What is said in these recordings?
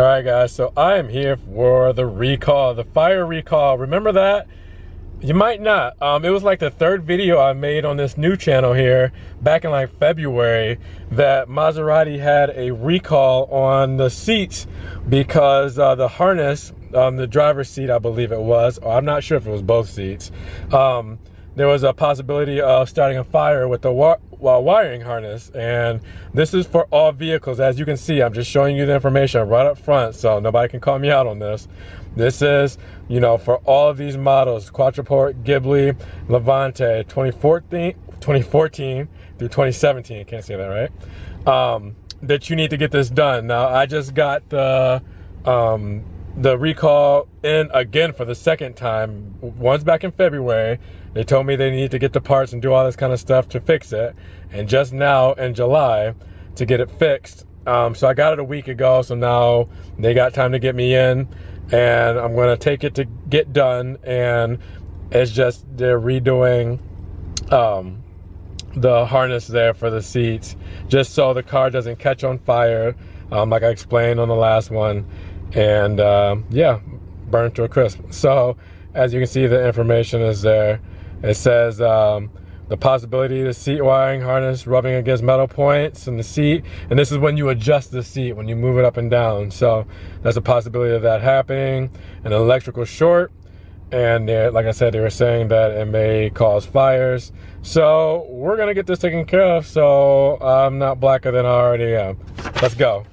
All right, guys, so I am here for the recall, the fire recall. Remember that? You might not. It was like the third video I made on this new channel here back in like February that Maserati had a recall on the seats because the harness, the driver's seat, I believe it was, or I'm not sure if it was both seats, there was a possibility of starting a fire with the wiring harness. And this is for all vehicles. As you can see, I'm just showing you the information right up front, so nobody can call me out on this. This is, you know, for all of these models, Quattraport, Ghibli, Levante, 2014 through 2017, can't say that right, that you need to get this done. Now, I just got the recall in again for the second time. Once back in February, they told me they need to get the parts and do all this kind of stuff to fix it. And just now in July to get it fixed. So I got it a week ago, so now they got time to get me in. And I'm gonna take it to get done, and it's just they're redoing the harness there for the seats, just so the car doesn't catch on fire, like I explained on the last one, and yeah, burn to a crisp. So as you can see, the information is there. It says the possibility of the seat wiring harness rubbing against metal points in the seat, and this is when you adjust the seat, when you move it up and down. So there's a possibility of that happening. An electrical short, and like I said, they were saying that it may cause fires. So we're gonna get this taken care of, so I'm not blacker than I already am. Let's go.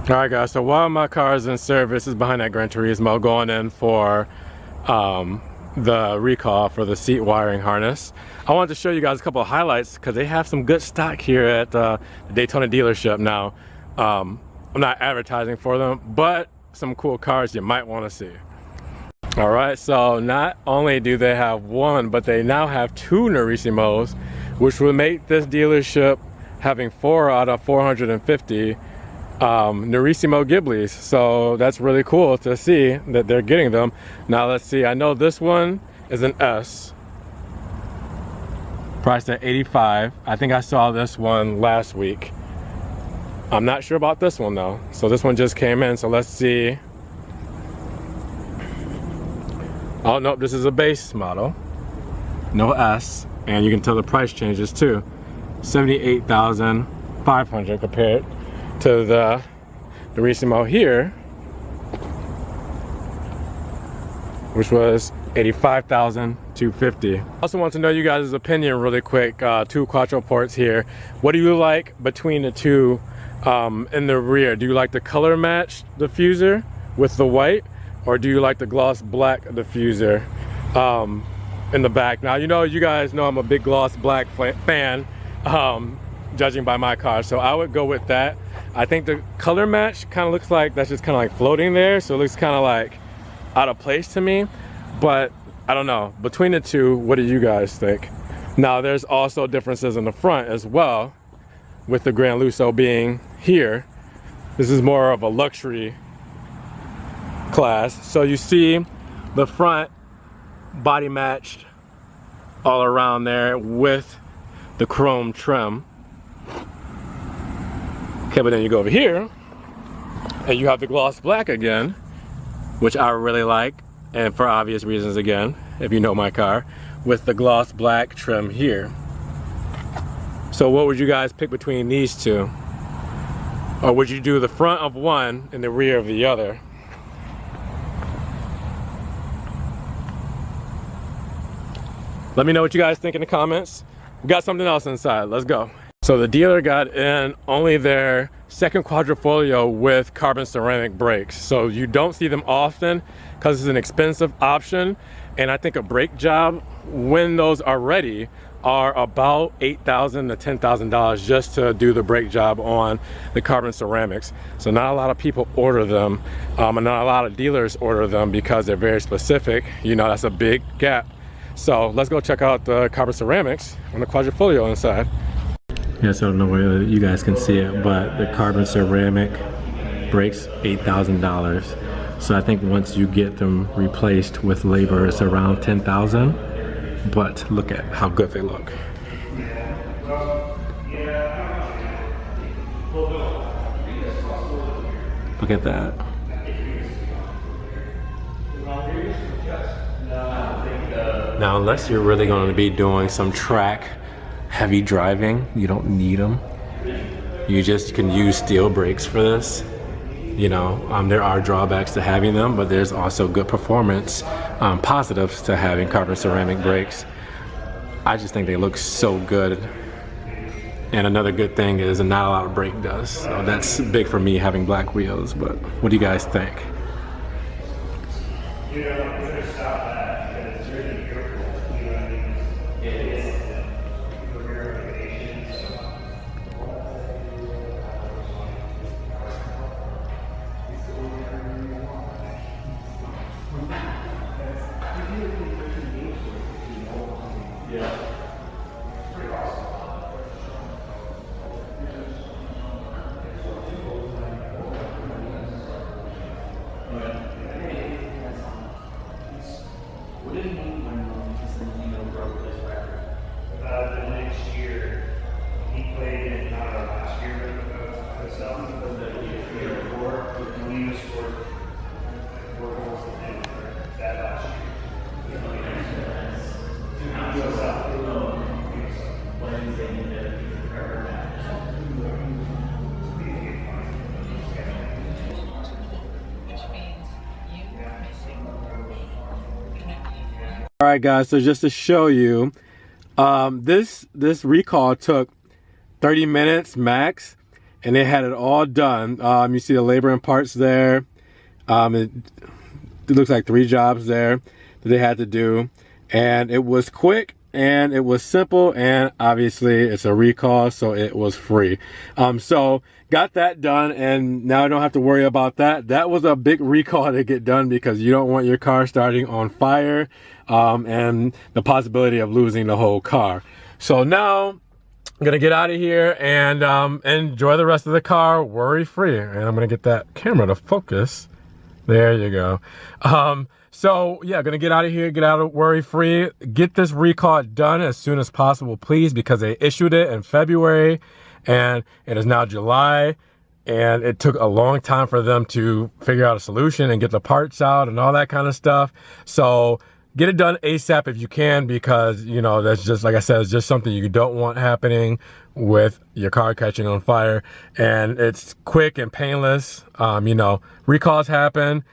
All right, guys, so while my car is in service, is behind that Gran Turismo, going in for the recall for the seat wiring harness, I wanted to show you guys a couple of highlights because they have some good stock here at the Daytona dealership. Now, I'm not advertising for them, but some cool cars you might want to see. All right, so not only do they have one, but they now have two Nerissimos, which will make this dealership having 4 out of 450 Nerissimo Ghiblis. So that's really cool to see that they're getting them. Now let's see, I know this one is an S, priced at $85. I think I saw this one last week. I'm not sure about this one though. So this one just came in, so let's see. Oh no, this is a base model, no S, and you can tell the price changes too. $78,500 compared to the Nerissimo here, which was $85,250. I also want to know you guys' opinion really quick. Two Quattroports here. What do you like between the two in the rear? Do you like the color match diffuser with the white, or do you like the gloss black diffuser in the back? Now, you guys know I'm a big gloss black fan, judging by my car, so I would go with that. I think the color match kind of looks like that's just kind of like floating there, so it looks kind of like out of place to me, but I don't know. Between the two, what do you guys think? Now, there's also differences in the front as well, with the Gran Lusso being here. This is more of a luxury class, so you see the front body matched all around there with the chrome trim. Okay, but then you go over here and you have the gloss black again, which I really like, and for obvious reasons again, if you know my car, with the gloss black trim here. So what would you guys pick between these two? Or would you do the front of one and the rear of the other? Let me know what you guys think in the comments. We got something else inside, let's go. So the dealer got in only their second quadrifoglio with carbon ceramic brakes. So you don't see them often because it's an expensive option. And I think a brake job, when those are ready, are about $8,000 to $10,000 just to do the brake job on the carbon ceramics. So not a lot of people order them, and not a lot of dealers order them because they're very specific. You know, that's a big gap. So let's go check out the carbon ceramics on the Quadrifoglio inside. Yes, I don't know whether you guys can see it, but the carbon ceramic brakes, $8,000. So I think once you get them replaced with labor, it's around $10,000. But look at how good they look. Look at that. Now, unless you're really going to be doing some track heavy driving, you don't need them. You just can use steel brakes for this. You know, there are drawbacks to having them, but there's also good performance positives to having carbon ceramic brakes. I just think they look so good. And another good thing is not a lot of brake dust. So that's big for me having black wheels, but what do you guys think? All right, guys, so just to show you, this recall took 30 minutes max, and they had it all done. You see the labor and parts there. It looks like 3 jobs there that they had to do, and it was quick and it was simple, and obviously it's a recall, so it was free. So got that done, and now I don't have to worry about that. That was a big recall to get done because you don't want your car starting on fire, and the possibility of losing the whole car. So now I'm gonna get out of here and enjoy the rest of the car worry free. And I'm gonna get that camera to focus. There you go. So yeah, gonna get out of here, get out of worry free, get this recall done as soon as possible, please, because they issued it in February and it is now July, and it took a long time for them to figure out a solution and get the parts out and all that kind of stuff. So get it done ASAP if you can, because, you know, that's just, like I said, it's just something you don't want happening with your car catching on fire. And it's quick and painless. You know, recalls happen.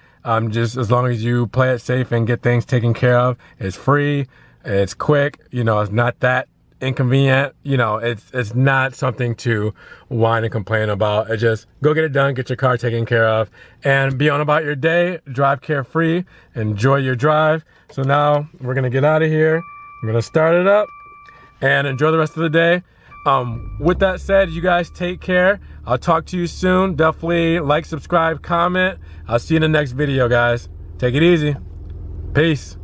Just as long as you play it safe and get things taken care of. It's free, it's quick, you know, it's not that inconvenient, you know, it's not something to whine and complain about. It just go get it done, get your car taken care of, and be on about your day. Drive carefree, enjoy your drive. So now we're gonna get out of here. I'm gonna start it up and enjoy the rest of the day. With that said, you guys take care. I'll talk to you soon. Definitely like, subscribe, comment. I'll see you in the next video, guys. Take it easy. Peace.